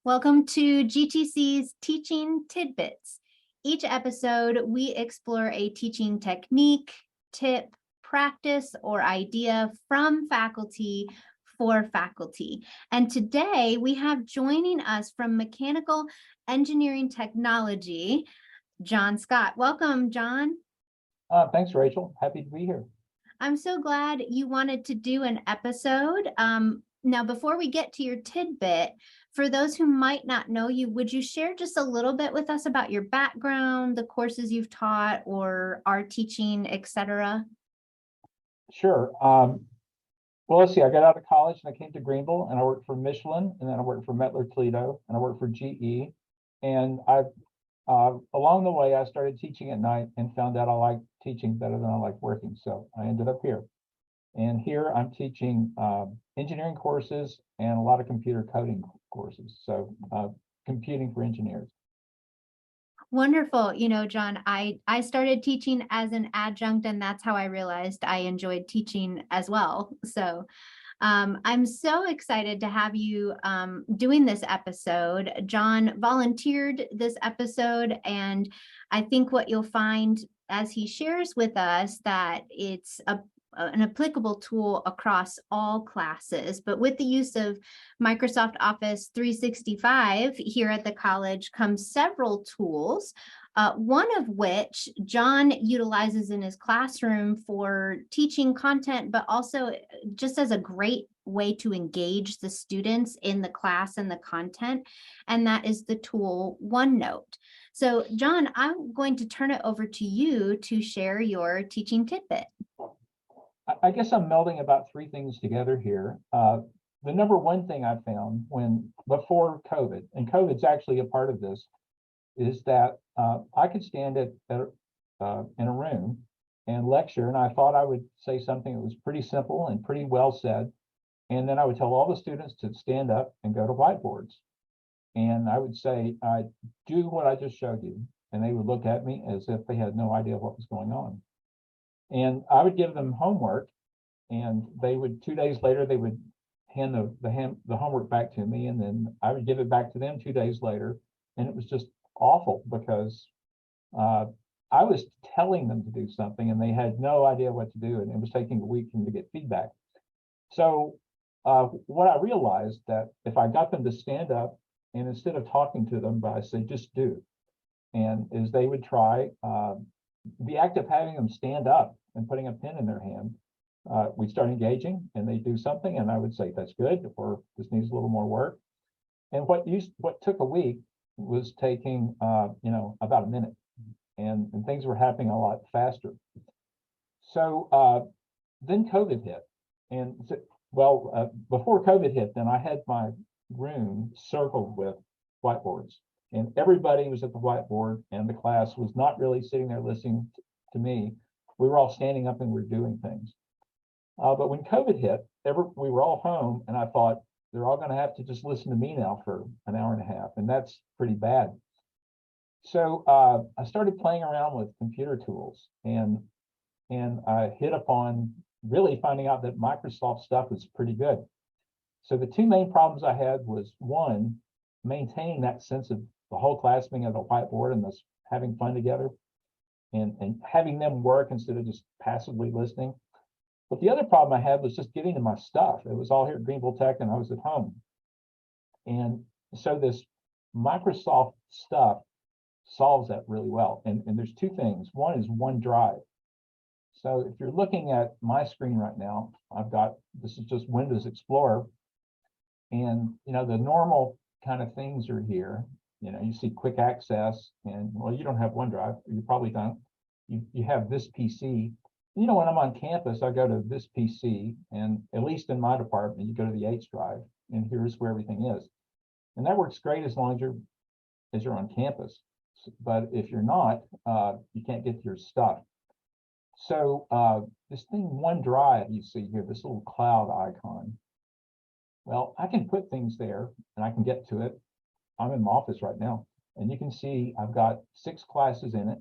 Welcome to GTC's Teaching Tidbits. Each episode, we explore a teaching technique, tip, practice, or idea from faculty for faculty. And today we have joining us from Mechanical Engineering Technology, Jon Scott. Welcome, Jon. Thanks, Rachel. Happy to be here. I'm so glad you wanted to do an episode. Now, before we get to your tidbit, for those who might not know you, would you share just a little bit with us about your background, the courses you've taught or are teaching, etc.? Sure. Well, let's see. I got out of college and I came to Greenville and I worked for Michelin, and then I worked for Mettler Toledo, and I worked for GE. And along the way, I started teaching at night and found out I liked teaching better than I liked working. So I ended up here. And here I'm teaching engineering courses and a lot of computer coding courses. So computing for engineers. Wonderful. You know, Jon, I started teaching as an adjunct, and that's how I realized I enjoyed teaching as well. So I'm so excited to have you doing this episode. Jon volunteered this episode, and I think what you'll find as he shares with us that it's an applicable tool across all classes, but with the use of Microsoft Office 365 here at the college comes several tools, one of which Jon utilizes in his classroom for teaching content, but also just as a great way to engage the students in the class and the content, and that is the tool OneNote. So, Jon, I'm going to turn it over to you to share your teaching tidbit. I guess I'm melding about three things together here. The number one thing I found before COVID, and COVID's actually a part of this, is that I could stand in a room and lecture, and I thought I would say something that was pretty simple and pretty well said, and then I would tell all the students to stand up and go to whiteboards. And I would say, do what I just showed you. And they would look at me as if they had no idea what was going on. And I would give them homework, and they would 2 days later, they would hand the homework back to me, and then I would give it back to them 2 days later. And it was just awful because I was telling them to do something and they had no idea what to do, and it was taking a week for them to get feedback. So what I realized that if I got them to stand up, and instead of talking to them, but I say just do, and as they would try, the act of having them stand up and putting a pen in their hand, we'd start engaging, and they do something, and I would say that's good, or this needs a little more work. And what took a week was taking about a minute, and things were happening a lot faster. So then COVID hit, and before COVID hit, then I had my room circled with whiteboards, and everybody was at the whiteboard, and the class was not really sitting there listening to me. We were all standing up and we were doing things. But when COVID hit, we were all home, and I thought they're all going to have to just listen to me now for an hour and a half, and that's pretty bad. So I started playing around with computer tools, and I hit upon really finding out that Microsoft stuff is pretty good. So the two main problems I had was, one, maintaining that sense of the whole class being at a whiteboard and us having fun together, and having them work instead of just passively listening. But the other problem I had was just getting to my stuff. It was all here at Greenville Tech, and I was at home. And so this Microsoft stuff solves that really well. And there's two things. One is OneDrive. So if you're looking at my screen right now, this is just Windows Explorer. And, the normal kind of things are here. You see quick access, and well, you don't have OneDrive, you probably don't. You have this PC. When I'm on campus, I go to this PC, and at least in my department, you go to the H drive, and here's where everything is. And that works great as long as you're on campus. But if you're not, you can't get to your stuff. So this thing, OneDrive, you see here, this little cloud icon. Well, I can put things there, and I can get to it. I'm in my office right now, and you can see I've got 6 classes in it.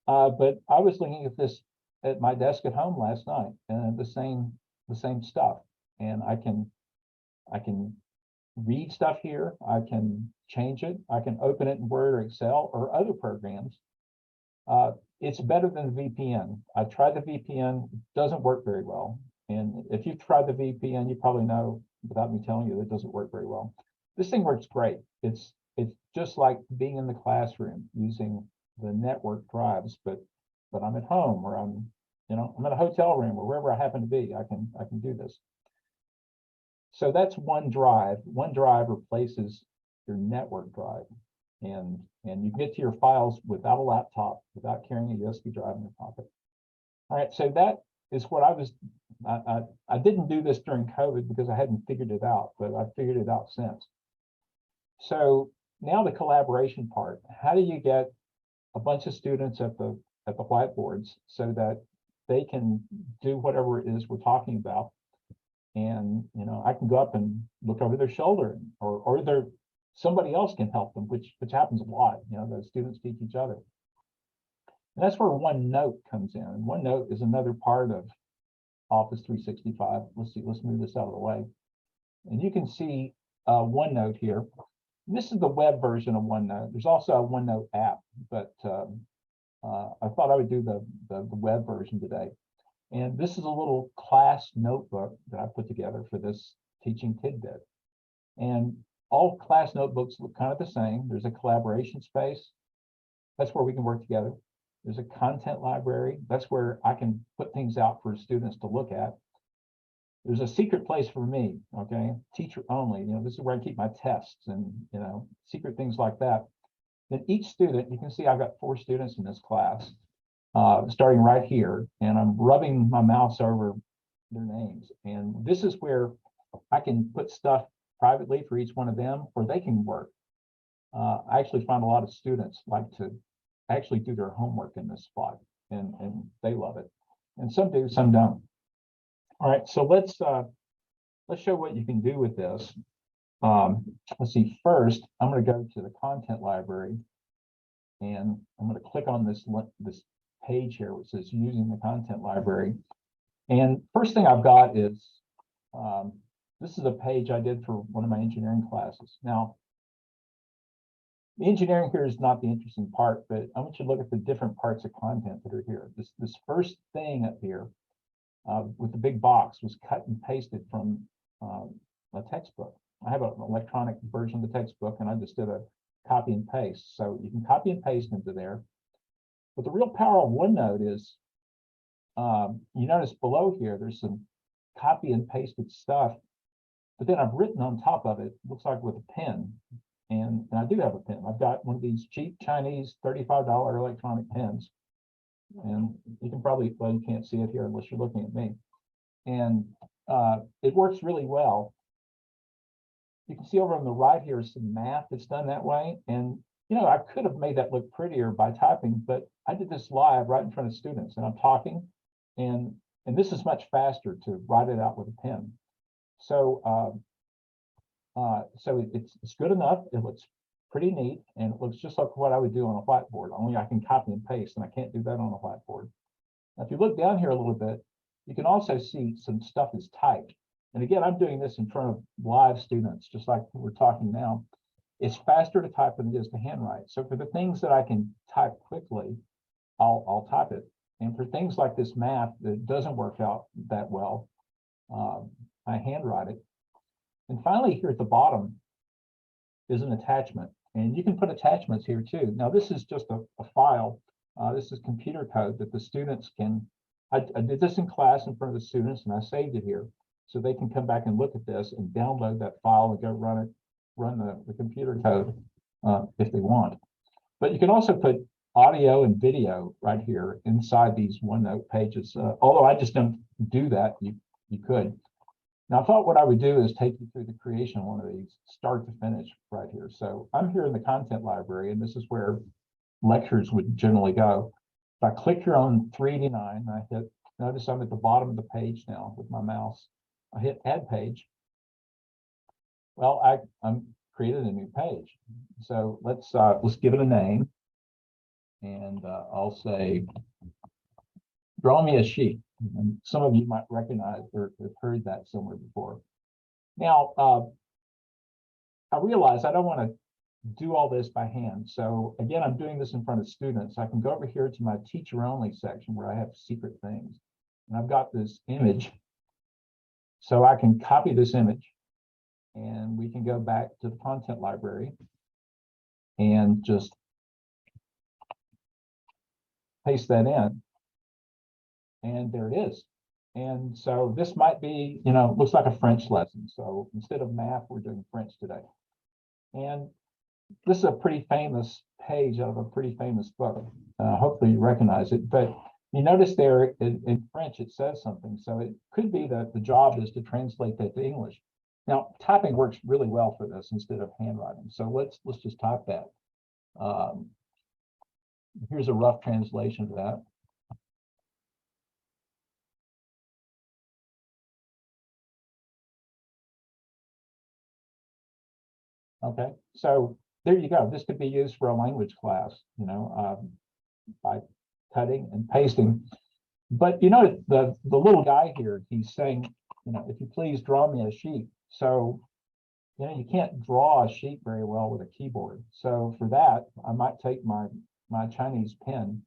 But I was looking at this at my desk at home last night, and the same stuff. And I can read stuff here. I can change it. I can open it in Word or Excel or other programs. It's better than the VPN. I tried the VPN, it doesn't work very well. And if you've tried the VPN, you probably know without me telling you that it doesn't work very well. This thing works great. It's just like being in the classroom using the network drives, but I'm at home or I'm in a hotel room or wherever I happen to be. I can do this. So that's OneDrive. OneDrive replaces your network drive, and you can get to your files without a laptop, without carrying a USB drive in your pocket. All right, so that is what I didn't do this during COVID because I hadn't figured it out, but I figured it out since. So now the collaboration part. How do you get a bunch of students at the whiteboards so that they can do whatever it is we're talking about? And I can go up and look over their shoulder, or somebody else can help them, which happens a lot. The students teach each other. And that's where OneNote comes in. And OneNote is another part of Office 365. Let's move this out of the way. And you can see OneNote here. And this is the web version of OneNote. There's also a OneNote app, but I thought I would do the web version today. And this is a little class notebook that I put together for this teaching tidbit. And all class notebooks look kind of the same. There's a collaboration space. That's where we can work together. There's a content library. That's where I can put things out for students to look at. There's a secret place for me, okay? Teacher only. This is where I keep my tests and, secret things like that. Then each student, you can see I've got 4 students in this class. Starting right here, and I'm rubbing my mouse over their names. And this is where I can put stuff privately for each one of them, or they can work. I actually find a lot of students like to actually do their homework in this spot, and they love it. And some do, some don't. All right, so let's show what you can do with this. Let's see. First, I'm going to go to the content library, and I'm going to click on this page here, which says using the content library. And first thing I've got is, this is a page I did for one of my engineering classes. Now, the engineering here is not the interesting part, but I want you to look at the different parts of content that are here. This first thing up here with the big box was cut and pasted from a textbook. I have an electronic version of the textbook, and I just did a copy and paste. So you can copy and paste into there. But the real power of OneNote is, you notice below here, there's some copy and pasted stuff, but then I've written on top of it, looks like with a pen. And I do have a pen. I've got one of these cheap Chinese $35 electronic pens. And you can probably, well, you can't see it here unless you're looking at me. And it works really well. You can see over on the right here is some math that's done that way. And I could have made that look prettier by typing, but I did this live right in front of students, and I'm talking, and this is much faster to write it out with a pen. So it's good enough. It looks pretty neat, and it looks just like what I would do on a whiteboard. Only I can copy and paste, and I can't do that on a whiteboard. Now, if you look down here a little bit, you can also see some stuff is typed. And again, I'm doing this in front of live students, just like we're talking now. It's faster to type than it is to handwrite. So for the things that I can type quickly, I'll type it. And for things like this math that doesn't work out that well, I handwrite it. And finally, here at the bottom is an attachment. And you can put attachments here too. Now, this is just a file. This is computer code that the students can, I did this in class in front of the students, and I saved it here. So they can come back and look at this and download that file and go run the computer code if they want. But you can also put audio and video right here inside these OneNote pages. Although I just don't do that, you could. Now, I thought what I would do is take you through the creation of one of these, start to finish right here. So I'm here in the content library, and this is where lectures would generally go. If I click here on 389, notice I'm at the bottom of the page now with my mouse. I hit add page. Well, I'm created a new page. So let's give it a name, and I'll say, draw me a sheet. And some of you might recognize or have heard that somewhere before. Now, I realize I don't want to do all this by hand. So again, I'm doing this in front of students. I can go over here to my teacher only section where I have secret things. And I've got this image. So I can copy this image and we can go back to the content library and just paste that in. And there it is. And so this might be, looks like a French lesson. So instead of math, we're doing French today. And this is a pretty famous page out of a pretty famous book. Hopefully you recognize it. But you notice there in French, it says something. So it could be that the job is to translate that to English. Now, typing works really well for this instead of handwriting. So let's just type that. Here's a rough translation of that. Okay, so there you go. This could be used for a language class, by cutting and pasting. But the little guy here, he's saying, if you please draw me a sheep. So, you can't draw a sheep very well with a keyboard. So for that, I might take my Chinese pen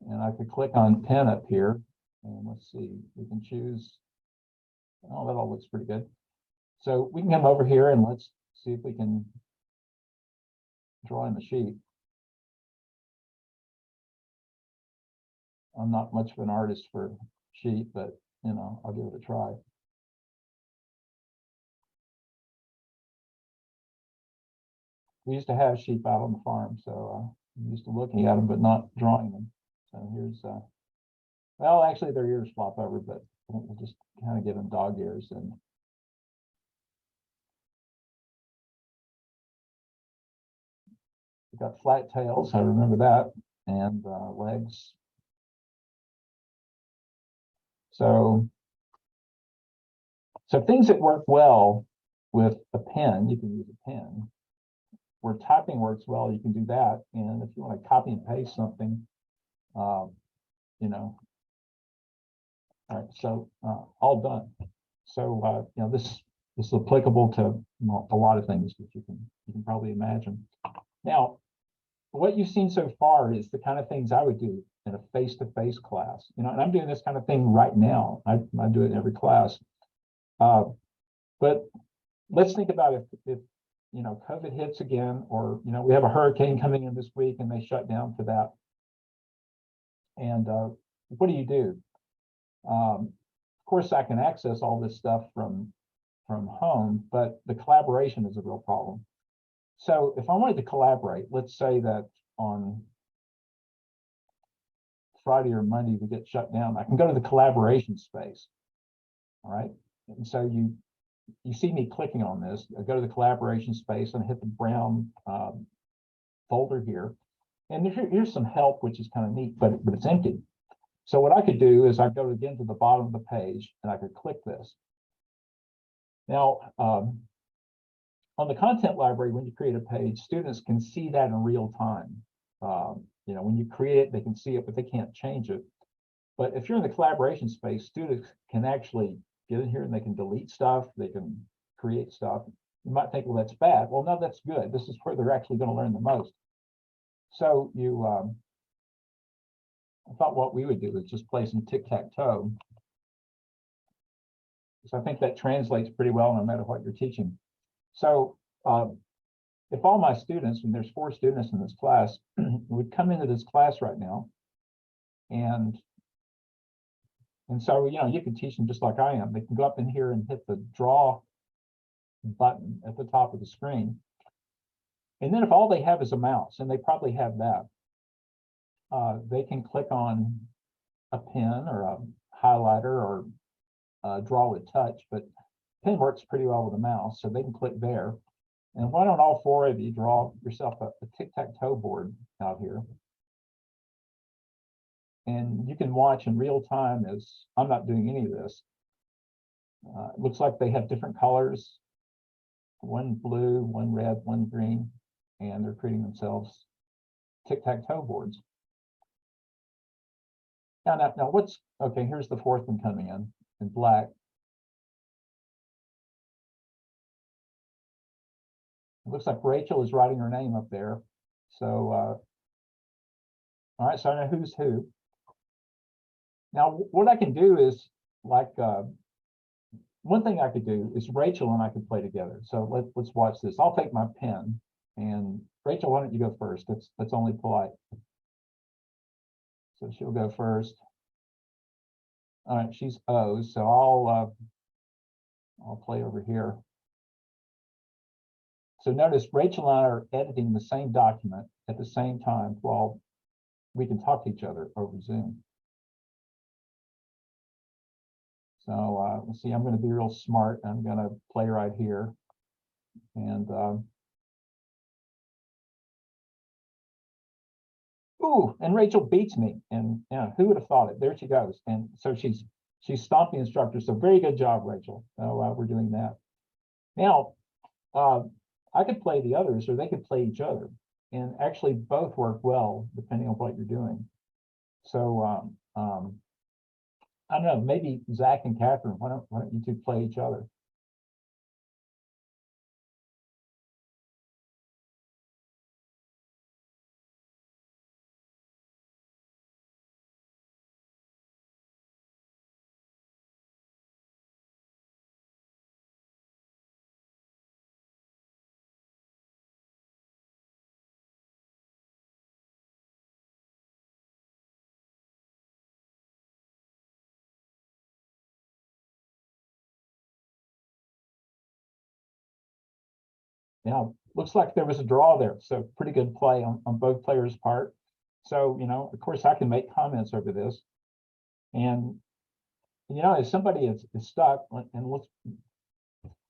and I could click on pen up here. And let's see, we can choose. Oh, that all looks pretty good. So we can come over here and let's see if we can draw him a sheep. I'm not much of an artist for sheep, but I'll give it a try. We used to have sheep out on the farm, so I'm used to looking at them, but not drawing them. So here's, well, actually their ears flop over, but we'll just kind of give them dog ears. And we've got flat tails, I remember that, and legs. So things that work well with a pen, you can use a pen. Where typing works well, you can do that. And if you want to copy and paste something, all right, so all done. So this is applicable to a lot of things that you can probably imagine. Now, what you've seen so far is the kind of things I would do in a face-to-face class. And I'm doing this kind of thing right now. I do it in every class. But let's think about if COVID hits again, or we have a hurricane coming in this week and they shut down for that. And what do you do? Of course, I can access all this stuff from home, but the collaboration is a real problem. So if I wanted to collaborate, let's say that on Friday or Monday we get shut down, I can go to the collaboration space. All right, and so you see me clicking on this. I go to the collaboration space and hit the brown folder here. And here's some help, which is kind of neat, but it's empty. So what I could do is I go again to the bottom of the page and I could click this. Now, on the content library, when you create a page, students can see that in real time. When you create it, they can see it, but they can't change it. But if you're in the collaboration space, students can actually get in here and they can delete stuff, they can create stuff. You might think, well, that's bad. Well, no, that's good. This is where they're actually going to learn the most. So I thought what we would do is just play some tic-tac-toe. So I think that translates pretty well no matter what you're teaching. So if all my students, and there's 4 students in this class, would come into this class right now, and so you can teach them just like I am. They can go up in here and hit the draw button at the top of the screen. And then if all they have is a mouse, and they probably have that, they can click on a pen or a highlighter or draw with touch, but pen works pretty well with a mouse, so they can click there. And why don't all 4 of you draw yourself a tic-tac-toe board out here? And you can watch in real time as I'm not doing any of this. It looks like they have different colors, one blue, one red, one green, and they're creating themselves tic-tac-toe boards. Now what's, okay, here's the 4th one coming in black. It looks like Rachel is writing her name up there. So, all right, so I know who's who. Now, what I can do is, like, one thing I could do is Rachel and I could play together. So let's watch this. I'll take my pen, and Rachel, why don't you go first? That's only polite. So she'll go first. All right, she's O, so I'll play over here. So notice Rachel and I are editing the same document at the same time while we can talk to each other over Zoom. So let's see, I'm going to be real smart. I'm going to play right here. And ooh, and Rachel beats me. And yeah, who would have thought it? There she goes. And so she's stomped the instructor. So very good job, Rachel. So we're doing that. Now, I could play the others, or they could play each other. And actually both work well, depending on what you're doing. So I don't know, maybe Zack and Catherine, why don't you two play each other? Yeah, looks like there was a draw there. So pretty good play on both players' part. So, of course, I can make comments over this. And, if somebody is stuck, and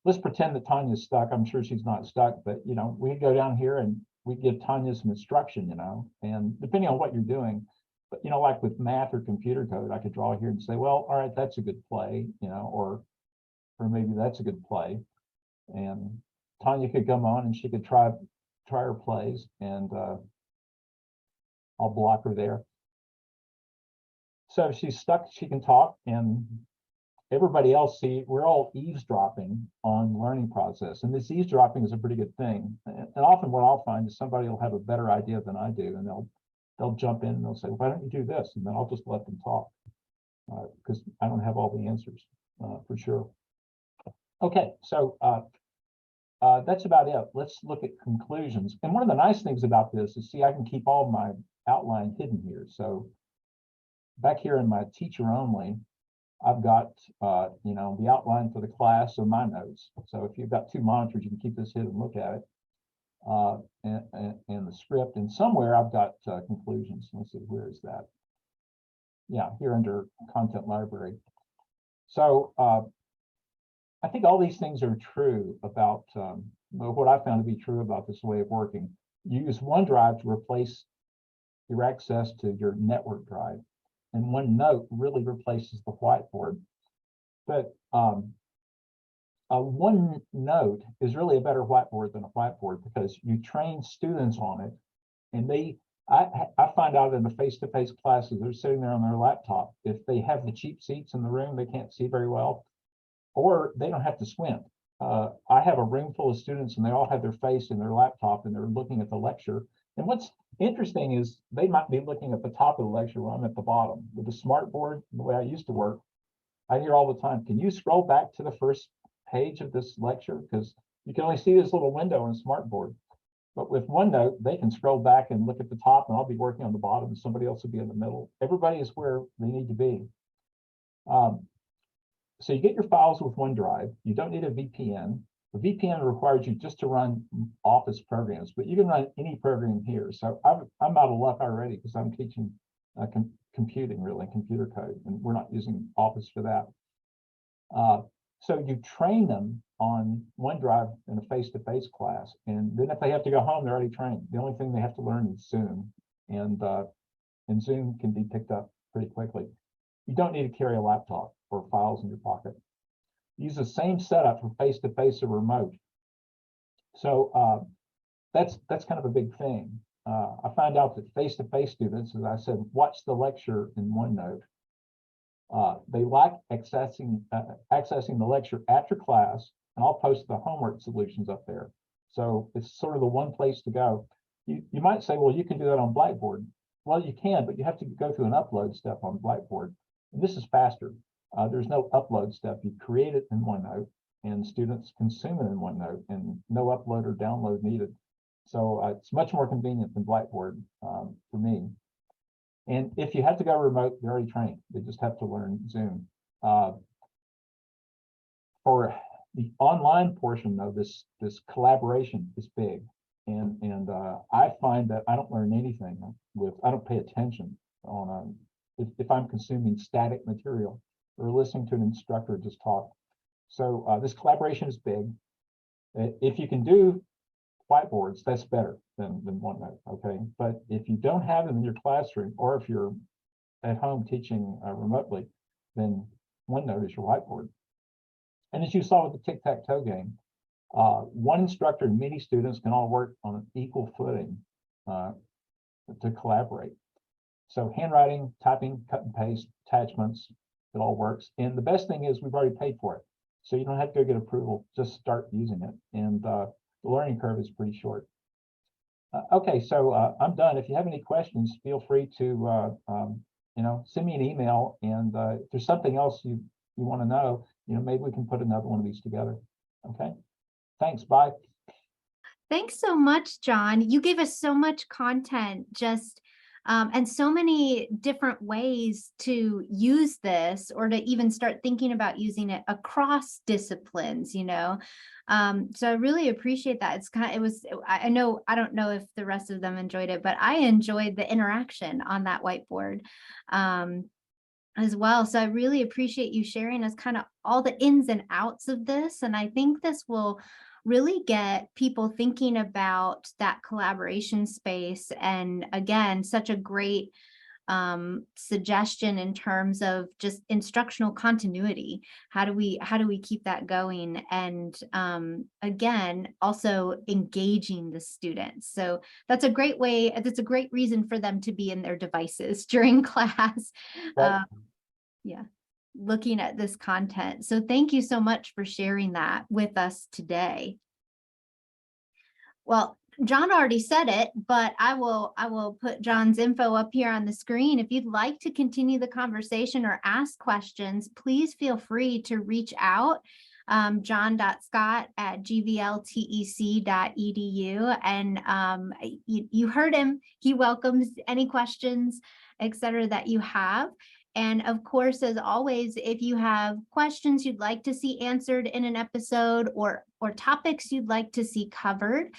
let's pretend that Tanya's stuck. I'm sure she's not stuck, but, we go down here and we give Tanya some instruction, and depending on what you're doing, but, like with math or computer code, I could draw here and say, well, all right, that's a good play, or maybe that's a good play. And Tanya could come on and she could try her plays, and I'll block her there. So if she's stuck, she can talk, and everybody else, see, we're all eavesdropping on the learning process. And this eavesdropping is a pretty good thing. And often what I'll find is somebody will have a better idea than I do, and they'll jump in and they'll say, why don't you do this? And then I'll just let them talk, because I don't have all the answers for sure. Okay, so that's about it. Let's look at conclusions. And one of the nice things about this is, see, I can keep all my outline hidden here. So back here in my teacher only, I've got, the outline for the class of my notes. So if you've got two monitors, you can keep this hidden and look at it, and the script. And somewhere I've got conclusions. Let's see, where is that? Yeah, here under content library. So I think all these things are true about what I found to be true about this way of working. You use OneDrive to replace your access to your network drive, and OneNote really replaces the whiteboard. But OneNote is really a better whiteboard than a whiteboard, because you train students on it, and I find out in the face-to-face classes, they're sitting there on their laptop. If they have the cheap seats in the room, they can't see very well, or they don't have to squint. I have a room full of students, and they all have their face in their laptop, and they're looking at the lecture. And what's interesting is they might be looking at the top of the lecture while I'm at the bottom. With the smartboard, the way I used to work, I hear all the time, can you scroll back to the first page of this lecture? Because you can only see this little window on a smartboard. But with OneNote, they can scroll back and look at the top, and I'll be working on the bottom, and somebody else will be in the middle. Everybody is where they need to be. So you get your files with OneDrive. You don't need a VPN. The VPN requires you just to run Office programs, but you can run any program here. So I'm out of luck already, because I'm teaching computing, really, computer code, and we're not using Office for that. So you train them on OneDrive in a face-to-face class, and then if they have to go home, they're already trained. The only thing they have to learn is Zoom, and Zoom can be picked up pretty quickly. You don't need to carry a laptop or files in your pocket. Use the same setup for face-to-face or remote. So that's kind of a big thing. I find out that face-to-face students, as I said, watch the lecture in OneNote. They lack accessing the lecture after class, and I'll post the homework solutions up there. So it's sort of the one place to go. You might say, well, you can do that on Blackboard. Well, you can, but you have to go through an upload step on Blackboard. And this is faster. There's no upload step. You create it in OneNote, and students consume it in OneNote, and no upload or download needed. So it's much more convenient than Blackboard for me. And if you have to go remote, they're already trained. They just have to learn Zoom. For the online portion, though, this collaboration is big. And I find that I don't learn anything I don't pay attention on if I'm consuming static material or listening to an instructor just talk. So this collaboration is big. If you can do whiteboards, that's better than OneNote, okay? But if you don't have them in your classroom, or if you're at home teaching remotely, then OneNote is your whiteboard. And as you saw with the tic-tac-toe game, one instructor and many students can all work on an equal footing to collaborate. So handwriting, typing, cut and paste, attachments, it all works. And the best thing is we've already paid for it. So you don't have to go get approval, just start using it. And the learning curve is pretty short. Okay, so I'm done. If you have any questions, feel free to send me an email. And if there's something else you want to know, maybe we can put another one of these together. Okay, thanks. Bye. Thanks so much, Jon. You gave us so much content, and so many different ways to use this, or to even start thinking about using it across disciplines, So I really appreciate that. I don't know if the rest of them enjoyed it, but I enjoyed the interaction on that whiteboard as well. So I really appreciate you sharing us kind of all the ins and outs of this. And I think this will really get people thinking about that collaboration space. And again, such a great suggestion in terms of just instructional continuity. How do we keep that going? And again, also engaging the students. So that's a great way. That's a great reason for them to be in their devices during class. Right. Yeah, looking at this content. So thank you so much for sharing that with us today. Well, Jon already said it, but I will put Jon's info up here on the screen. If you'd like to continue the conversation or ask questions, please feel free to reach out. jon.scott@gvltec.edu. And you heard him. He welcomes any questions, etc., that you have. And of course, as always, if you have questions you'd like to see answered in an episode, or topics you'd like to see covered,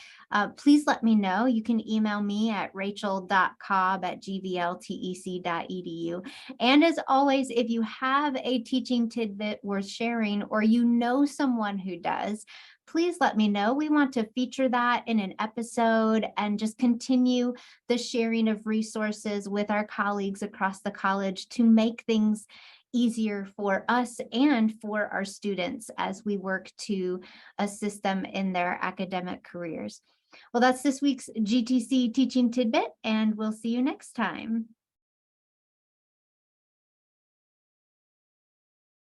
please let me know. You can email me at rachel.cobb@gvltec.edu. And as always, if you have a teaching tidbit worth sharing, or someone who does, please let me know. We want to feature that in an episode and just continue the sharing of resources with our colleagues across the college to make things easier for us and for our students as we work to assist them in their academic careers. Well, that's this week's GTC Teaching Tidbit, and we'll see you next time.